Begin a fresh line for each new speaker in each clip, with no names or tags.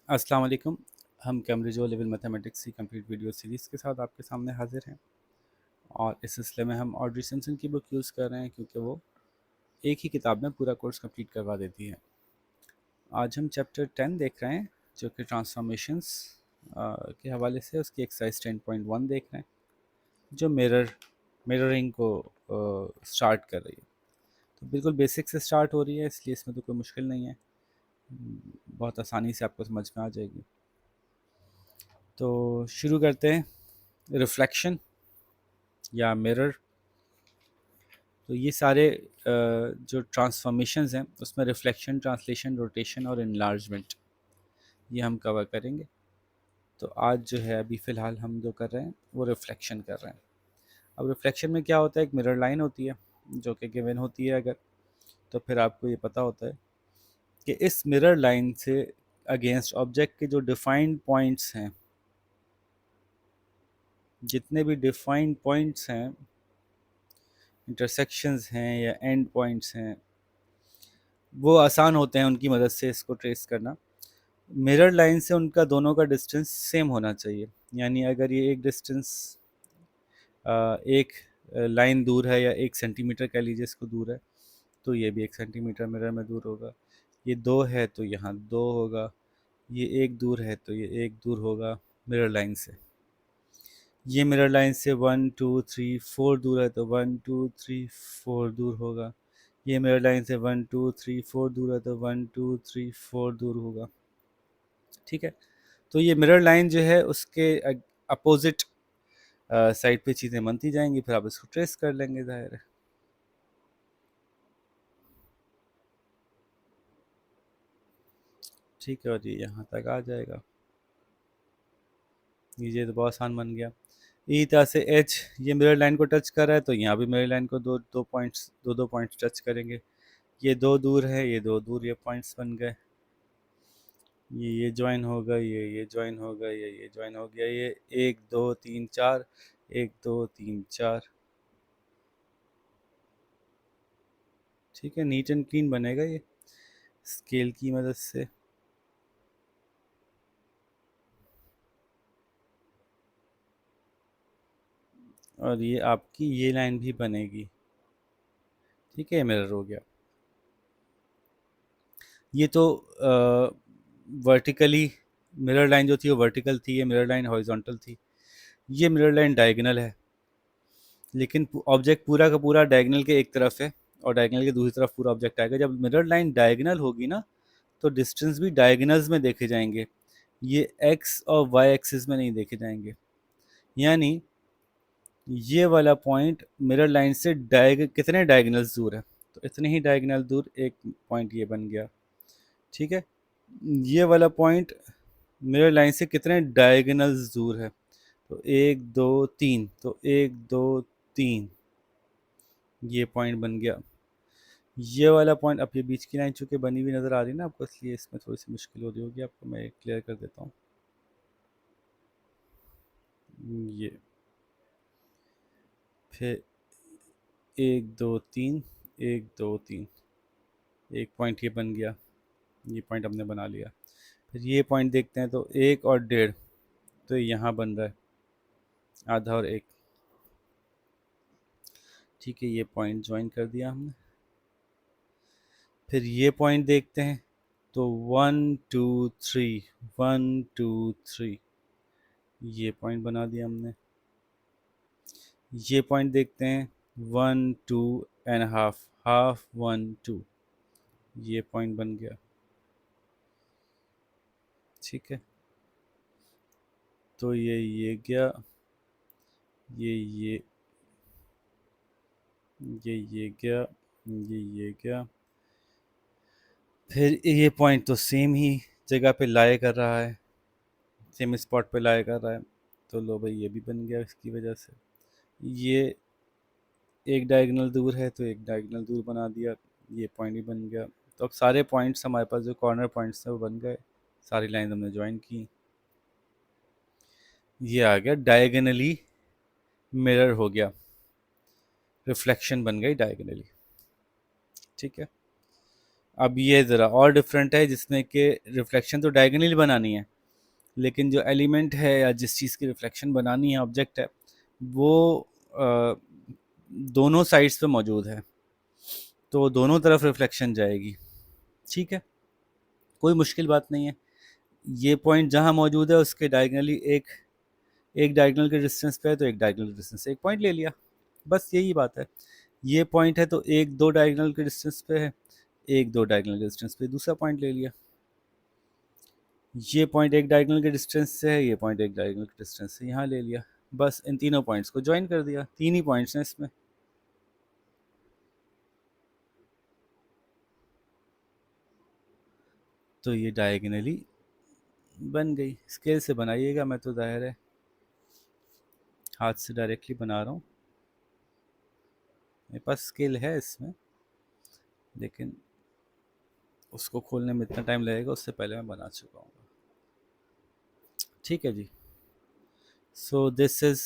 अस्सलाम वालेकुम। हम कैम्ब्रिज ओ लेवल मैथमेटिक्स की कंप्लीट वीडियो सीरीज़ के साथ आपके सामने हाजिर हैं और इस सिलसिले में हम ऑड्री सिम्पसन की बुक यूज़ कर रहे हैं क्योंकि वो एक ही किताब में पूरा कोर्स कंप्लीट करवा देती है। आज हम चैप्टर 10 देख रहे हैं जो कि ट्रांसफॉर्मेशंस के हवाले से उसकी एक्सरसाइज 10.1 देख रहे हैं जो मिररिंग को स्टार्ट कर रही है। तो बिल्कुल बेसिक से स्टार्ट हो रही है, इसलिए इसमें तो कोई मुश्किल नहीं है, बहुत आसानी से आपको समझ में आ जाएगी। तो शुरू करते हैं। रिफ्लेक्शन या मिरर, तो ये सारे जो ट्रांसफॉर्मेशंस हैं उसमें रिफ्लेक्शन, ट्रांसलेशन, रोटेशन और इनलार्जमेंट ये हम कवर करेंगे। तो आज जो है अभी फ़िलहाल हम जो कर रहे हैं वो रिफ्लेक्शन कर रहे हैं। अब रिफ्लेक्शन में क्या होता है, एक मिरर लाइन होती है जो कि गिवन होती है अगर, तो फिर आपको ये पता होता है कि इस मिरर लाइन से अगेंस्ट ऑब्जेक्ट के जो डिफाइंड पॉइंट्स हैं, जितने भी डिफाइंड पॉइंट्स हैं, इंटरसेक्शंस हैं या एंड पॉइंट्स हैं, वो आसान होते हैं उनकी मदद से इसको ट्रेस करना। मिरर लाइन से उनका दोनों का डिस्टेंस सेम होना चाहिए, यानी अगर ये एक डिस्टेंस एक लाइन दूर है या 1 सेंटीमीटर कह लीजिए इसको दूर है, तो ये भी 1 सेंटीमीटर मिरर में दूर होगा। ये 2 है तो यहाँ 2 होगा, ये एक दूर है तो ये एक दूर होगा मिरर लाइन से। ये मिरर लाइन से 1 2 3 4 दूर है तो 1 2 3 4 दूर होगा। ये मिरर लाइन से 1 2 3 4 दूर है तो 1 2 3 4 दूर होगा। ठीक है, तो ये मिरर लाइन जो है उसके अपोजिट साइड पे चीज़ें बनती जाएंगी, फिर आप इसको ट्रेस कर लेंगे, जाहिर है। ठीक है, और ये यहाँ तक आ जाएगा। ये तो बहुत आसान बन गया। इसी तरह से एच ये मिरर लाइन को टच कर रहा है तो यहाँ भी मिरर लाइन को दो पॉइंट्स टच करेंगे। ये 2 दूर है, ये 2 दूर, ये पॉइंट्स बन गए। ये ज्वाइन होगा, ये ज्वाइन होगा, ये ज्वाइन हो गया। ये 1 2 3 4, 1 2 3 4। ठीक है, नीट एंड क्लीन बनेगा ये स्केल की मदद से। और ये आपकी ये लाइन भी बनेगी। ठीक है, मिरर हो गया। ये तो वर्टिकली मिरर लाइन जो थी वो वर्टिकल थी, ये मिरर लाइन हॉरिजॉन्टल थी। ये मिरर लाइन डायगोनल है, लेकिन ऑब्जेक्ट पूरा का पूरा डायगोनल के एक तरफ है और डायगोनल के दूसरी तरफ पूरा ऑब्जेक्ट आएगा। जब मिरर लाइन डायगोनल होगी ना, तो डिस्टेंस भी डायगोनल्स में देखे जाएंगे, ये एक्स और वाई एक्सिस में नहीं देखे जाएंगे। यानी ये वाला पॉइंट मिरर लाइन से कितने डायगोनल्स दूर है, तो इतने ही डायगोनल दूर एक पॉइंट ये बन गया। ठीक है, ये वाला पॉइंट मिरर लाइन से कितने डायगोनल्स दूर है, तो 1 2 3, तो 1 2 3 ये पॉइंट बन गया। ये वाला पॉइंट, अब ये बीच की लाइन चूंकि बनी हुई नज़र आ रही है ना आपको, इसलिए इसमें थोड़ी सी मुश्किल हो रही होगी आपको, मैं क्लियर कर देता हूँ। ये फिर 1 2 3, 1 2 3, एक पॉइंट ये बन गया। ये पॉइंट हमने बना लिया। फिर ये पॉइंट देखते हैं, तो 1 और 1.5, तो यहाँ बन रहा है आधा और 1। ठीक है, ये पॉइंट ज्वाइन कर दिया हमने। फिर ये पॉइंट देखते हैं, तो 1 2 3, 1 2 3, ये पॉइंट बना दिया हमने। ये पॉइंट देखते हैं, 1 2 1/2, हाफ 1 2, ये पॉइंट बन गया। ठीक है, तो ये गया, ये ये गया, ये गया। फिर ये पॉइंट तो सेम ही जगह पे लाए कर रहा है, सेम स्पॉट पे लाए कर रहा है, तो लो भाई ये भी बन गया इसकी वजह से। ये एक डायगोनल दूर है तो एक डायगोनल दूर बना दिया, ये पॉइंट भी बन गया। तो अब सारे पॉइंट्स हमारे पास जो कॉर्नर पॉइंट्स थे वो बन गए, सारी लाइन हमने ज्वाइन की। ये आ गया डायगोनली मिरर हो गया, रिफ्लेक्शन बन गई डायगोनली। ठीक है, अब ये ज़रा और डिफरेंट है, जिसमें कि रिफ्लेक्शन तो डायगोनली बनानी है, लेकिन जो एलिमेंट है या जिस चीज़ की रिफ्लेक्शन बनानी है, ऑब्जेक्ट है, वो अ, दोनों साइड्स पे मौजूद है, तो दोनों तरफ रिफ्लेक्शन जाएगी। ठीक है, कोई मुश्किल बात नहीं है। ये पॉइंट जहाँ मौजूद है उसके डायगनली एक एक डायगोनल के डिस्टेंस पे है, तो एक डायगोनल के डिस्टेंस से एक पॉइंट ले लिया, बस यही बात है। ये पॉइंट है तो एक दो डायगोनल के डिस्टेंस पे है, एक दो डायगोनल के डिस्टेंस पे दूसरा पॉइंट ले लिया। ये पॉइंट एक डायगोनल के डिस्टेंस से है, ये पॉइंट एक डायगोनल के डिस्टेंस से यहाँ ले लिया, बस इन तीनों पॉइंट्स को ज्वाइन कर दिया। तीन ही पॉइंट्स हैं इसमें। तो ये डायगोनली बन गई। स्केल से बनाइएगा, मैं तो जाहिर है हाथ से डायरेक्टली बना रहा हूँ, मेरे पास स्केल है इसमें, लेकिन उसको खोलने में इतना टाइम लगेगा, उससे पहले मैं बना चुका हूँ। ठीक है जी। So this is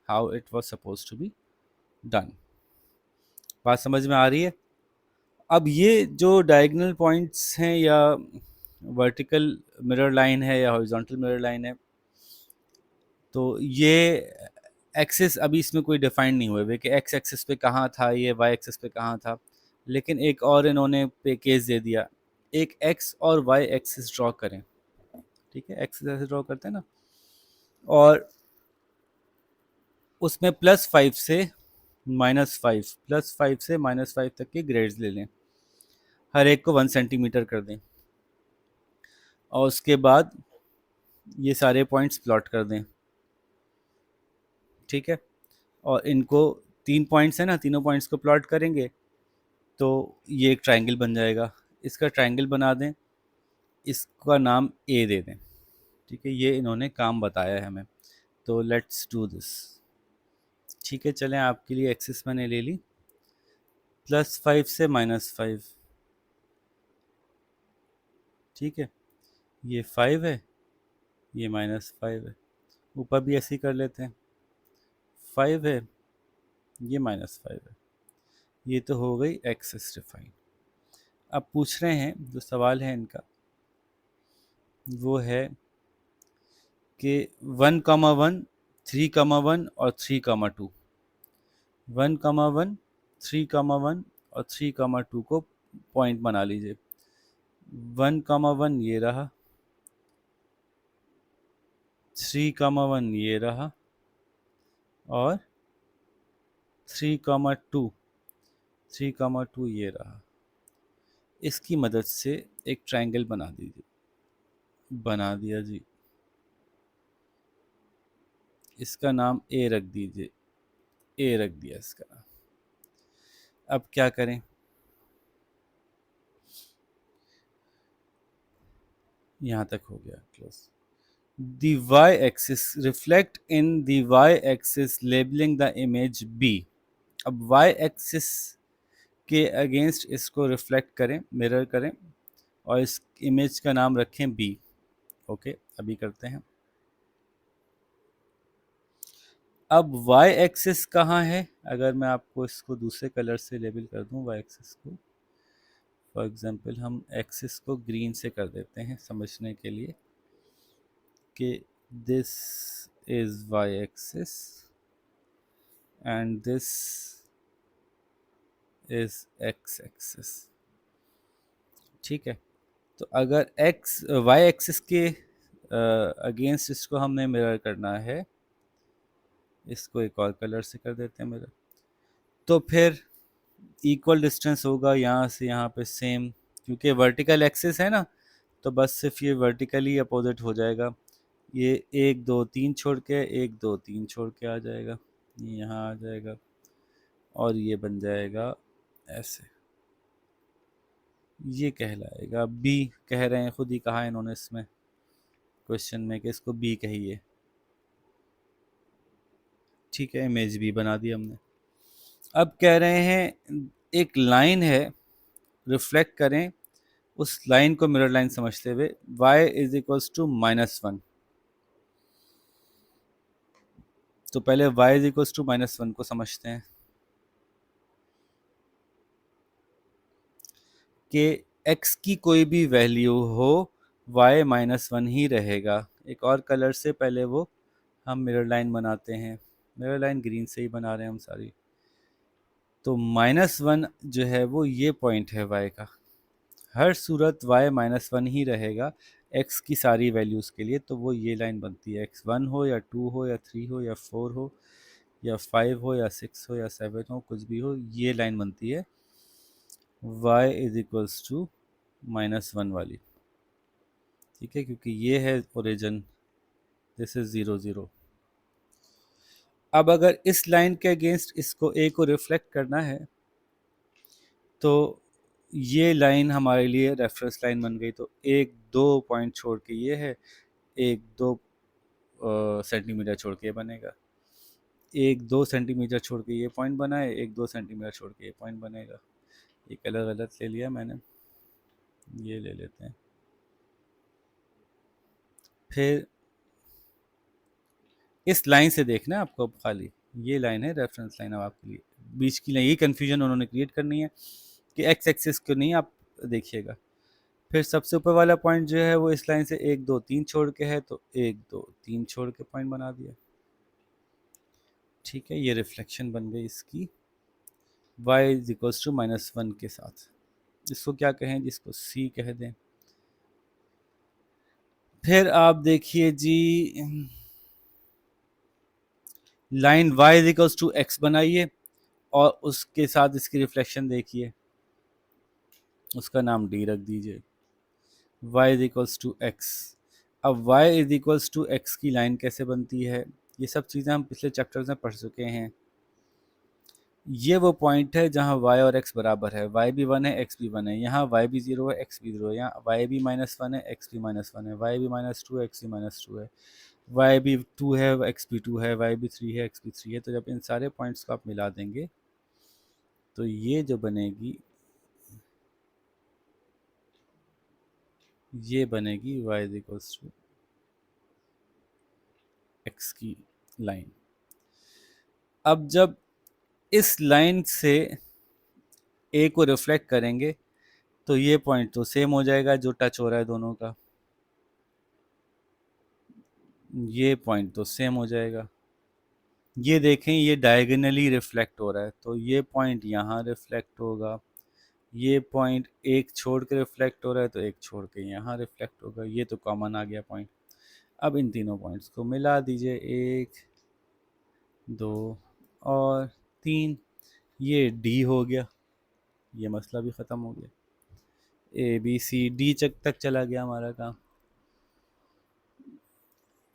how it was suppose to be done. बात समझ में आ रही है? अब ये जो डायगोनल पॉइंट्स हैं, या वर्टिकल मिरर लाइन है या हॉरिजॉन्टल मिरर लाइन है, तो ये एक्सिस अभी इसमें कोई डिफाइन नहीं हुए कि एक्स एक्सिस पे कहाँ था, ये वाई एक्सिस पे कहाँ था, लेकिन एक और इन्होंने पे केस दे दिया। एक एक्स और वाई एक्सिस ड्रॉ करें। ठीक है, एक्सिस ऐसे ड्रॉ करते हैं ना, और उसमें +5 से -5, +5 से -5 तक के ग्रेड्स ले लें, हर एक को 1 सेंटीमीटर कर दें, और उसके बाद ये सारे पॉइंट्स प्लॉट कर दें। ठीक है, और इनको तीन पॉइंट्स है ना, तीनों पॉइंट्स को प्लॉट करेंगे तो ये एक ट्रायंगल बन जाएगा। इसका ट्रायंगल बना दें, इसका नाम ए दे दें। ठीक है, ये इन्होंने काम बताया है हमें, तो लेट्स डू दिस। ठीक है, चलें, आपके लिए एक्सिस मैंने ले ली, +5 से -5। ठीक है, ये 5 है, ये -5 है, ऊपर भी ऐसे ही कर लेते हैं, 5 है, ये -5 है, ये तो हो गई एक्सिस डिफाइन। अब पूछ रहे हैं, जो सवाल है इनका वो है कि 1,1, 3,1 और 3,2, 1,1, 3,1 और 3,2 को पॉइंट बना लीजिए। 1,1 ये रहा, 3,1 ये रहा, और 3,2, 3,2 ये रहा। इसकी मदद से एक ट्रायंगल बना दीजिए। बना दिया जी, इसका नाम ए रख दीजिए, ए रख दिया इसका नाम। अब क्या करें, यहाँ तक हो गया close. The y-axis reflect in the y-axis labeling the image B। अब y-axis के अगेंस्ट इसको रिफ्लेक्ट करें, मिरर करें, और इस इमेज का नाम रखें B। ओके, अभी करते हैं। अब y-axis कहाँ है? अगर मैं आपको इसको दूसरे कलर से लेबल कर दूं y-axis को, फॉर एग्जांपल हम एक्सिस को ग्रीन से कर देते हैं समझने के लिए कि this is y-axis and this is x-axis। ठीक है, तो अगर x y-axis के अगेंस्ट इसको हमने मिरर करना है, इसको एक और कलर से कर देते हैं मिरर, तो फिर इक्वल डिस्टेंस होगा यहाँ से यहाँ पे सेम, क्योंकि वर्टिकल एक्सिस है ना, तो बस सिर्फ ये वर्टिकली अपोजिट हो जाएगा। ये 1 2 3 छोड़ के 1 2 3 छोड़ के आ जाएगा, ये यहाँ आ जाएगा, और ये बन जाएगा ऐसे, ये कहलाएगा बी। कह रहे हैं, खुद ही कहा इन्होंने इसमें क्वेश्चन में कि इसको बी कहिए। ठीक है, इमेज बी बना दी हमने। अब कह रहे हैं एक लाइन है, रिफ्लेक्ट करें उस लाइन को मिरर लाइन समझते हुए, y इज इक्वल्स टू -1। तो पहले y इज इक्वल्स टू -1 को समझते हैं कि x की कोई भी वैल्यू हो y -1 ही रहेगा। एक और कलर से पहले वो हम मिरर लाइन बनाते हैं। मिरर लाइन ग्रीन से ही बना रहे हैं हम सारी। तो -1 जो है वो ये पॉइंट है y का। हर सूरत y -1 ही रहेगा x की सारी वैल्यूज़ के लिए। तो वो ये लाइन बनती है, x1 हो या 2 हो या 3 हो या 4 हो या 5 हो या 6 हो या 7 हो, कुछ भी हो, ये लाइन बनती है y = -1 वाली। ठीक है, क्योंकि ये है ओरिजिन, दिस इज 0 0। अब अगर इस लाइन के अगेंस्ट इसको a को रिफ्लेक्ट करना है तो ये लाइन हमारे लिए रेफरेंस लाइन बन गई। तो एक दो पॉइंट छोड़ के ये है, एक दो सेंटीमीटर छोड़ के ये बनेगा, एक दो सेंटीमीटर छोड़ के ये पॉइंट बनाए, एक दो सेंटीमीटर छोड़ के ये पॉइंट बनेगा। ये कलर गलत ले लिया मैंने, ये ले लेते हैं। फिर इस लाइन से देखना है आपको, खाली ये लाइन है रेफरेंस लाइन। अब आपके लिए बीच की लाइन, ये कन्फ्यूजन उन्होंने क्रिएट करनी है कि एक्स एक्सिस क्यों नहीं, आप देखिएगा। फिर सबसे ऊपर वाला पॉइंट जो है वो इस लाइन से 1 2 3 छोड़ के है, तो 1 2 3 छोड़ के पॉइंट बना दिया। ठीक है, ये रिफ्लेक्शन बन गई इसकी y = -1 के साथ। इसको क्या कहें, जिसको c कह दें। फिर आप देखिए जी, लाइन y = x बनाइए और उसके साथ इसकी रिफ्लेक्शन देखिए, उसका नाम d रख दीजिए, y = x। अब y = x की लाइन कैसे बनती है, ये सब चीज़ें हम पिछले चैप्टर्स में पढ़ चुके हैं। ये वो पॉइंट है जहाँ y और x बराबर है, y भी 1 है x भी 1 है, यहाँ y भी 0 है x भी 0 है, यहाँ y भी -1 है x भी -1 है, y भी -2 है x भी -2 है, y भी 2 है x भी 2 है, y भी 3 है x भी 3 है। तो जब इन सारे पॉइंट्स को आप मिला देंगे तो ये जो बनेगी, ये बनेगी y = x की लाइन। अब जब इस लाइन से a को रिफ्लेक्ट करेंगे तो ये पॉइंट तो सेम हो जाएगा जो टच हो रहा है दोनों का, ये पॉइंट तो सेम हो जाएगा। ये देखें, ये डायगोनली रिफ्लेक्ट हो रहा है, तो ये पॉइंट यहाँ रिफ्लेक्ट होगा, ये पॉइंट एक छोड़ के रिफ्लेक्ट हो रहा है तो एक छोड़ के यहाँ रिफ्लेक्ट होगा। ये तो कॉमन आ गया पॉइंट। अब इन तीनों पॉइंट्स को मिला दीजिए, 1 2 और 3, ये D हो गया, ये मसला भी ख़त्म हो गया। ABCD तक चला गया हमारा काम।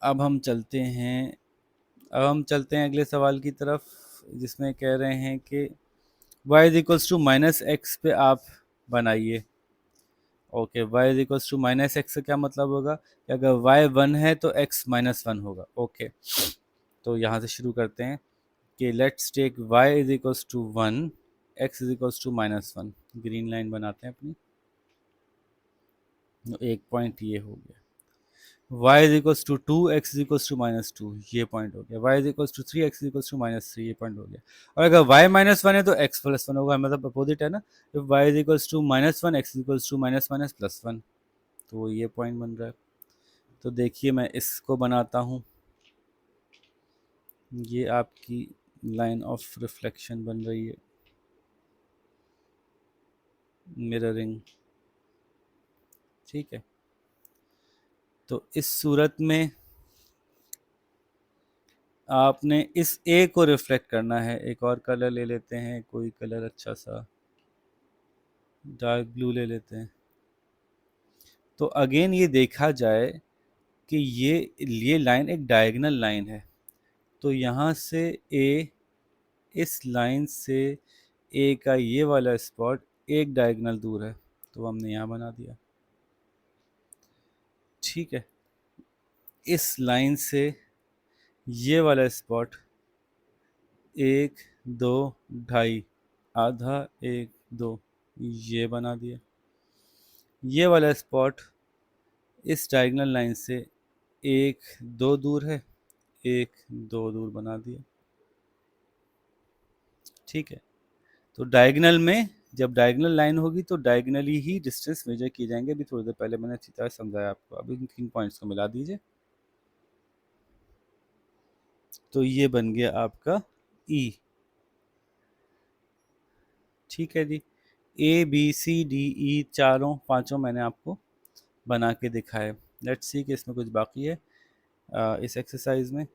अब हम चलते हैं अगले सवाल की तरफ, जिसमें कह रहे हैं कि y = -x पे आप बनाइए। ओके, y = -x से क्या मतलब होगा कि अगर y 1 है तो x -1 होगा। ओके, तो यहाँ से शुरू करते हैं कि let's take y = 1, x = -1। Green line बनाते हैं अपनी। एक पॉइंट ये हो गया, y = 2, x = -2, ये पॉइंट हो गया। y = 3, x = -3, ये पॉइंट हो गया। और अगर y -1 है तो x +1 होगा, मतलब अपोजिट है ना। तो y = -1, x = -1 तो ये पॉइंट बन रहा है। तो देखिए मैं इसको बनाता हूँ, ये आपकी लाइन ऑफ रिफ्लेक्शन बन रही है, मिररिंग। ठीक है, तो इस सूरत में आपने इस ए को रिफ्लेक्ट करना है। एक और कलर ले लेते हैं, कोई कलर अच्छा सा, डार्क ब्लू ले लेते हैं। तो अगेन ये देखा जाए कि ये लाइन एक डायगोनल लाइन है, तो यहाँ से ए, इस लाइन से ए का ये वाला स्पॉट एक डायगोनल दूर है, तो हमने यहाँ बना दिया। ठीक है, इस लाइन से ये वाला स्पॉट 1 2 2.5, आधा 1 2, ये बना दिया। ये वाला स्पॉट इस डायगोनल लाइन से 1 2 दूर है, 1 2 दूर बना दिया। ठीक है, तो डायगोनल में जब डायगोनल लाइन होगी तो डायगोनली ही डिस्टेंस मेजर किए जाएंगे। अभी थोड़ी देर पहले मैंने अच्छी तरह समझाया आपको। अभी इन 3 पॉइंट्स को मिला दीजिए, तो ये बन गया आपका ई। ठीक है जी। A B C D E चारों पांचों मैंने आपको बना के दिखाए। लेट्स सी कि इसमें कुछ बाकी है इस एक्सरसाइज में।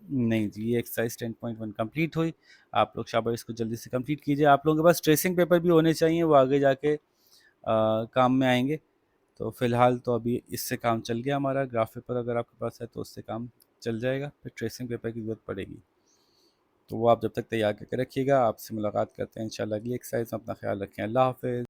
नहीं जी, ये एक्सरसाइज 10.1 कंप्लीट हुई। आप लोग शाबाश इसको जल्दी से कंप्लीट कीजिए। आप लोगों के पास ट्रेसिंग पेपर भी होने चाहिए, वो आगे जाके काम में आएंगे। तो फिलहाल तो अभी इससे काम चल गया हमारा। ग्राफ पेपर अगर आपके पास है तो उससे काम चल जाएगा, फिर ट्रेसिंग पेपर की ज़रूरत पड़ेगी। तो वो आप जब तक तैयार करके रखिएगा। आपसे मुलाकात करते हैं इंशाल्लाह अगली एक्सरसाइज में। अपना ख्याल रखें। अल्लाह हाफ़िज़।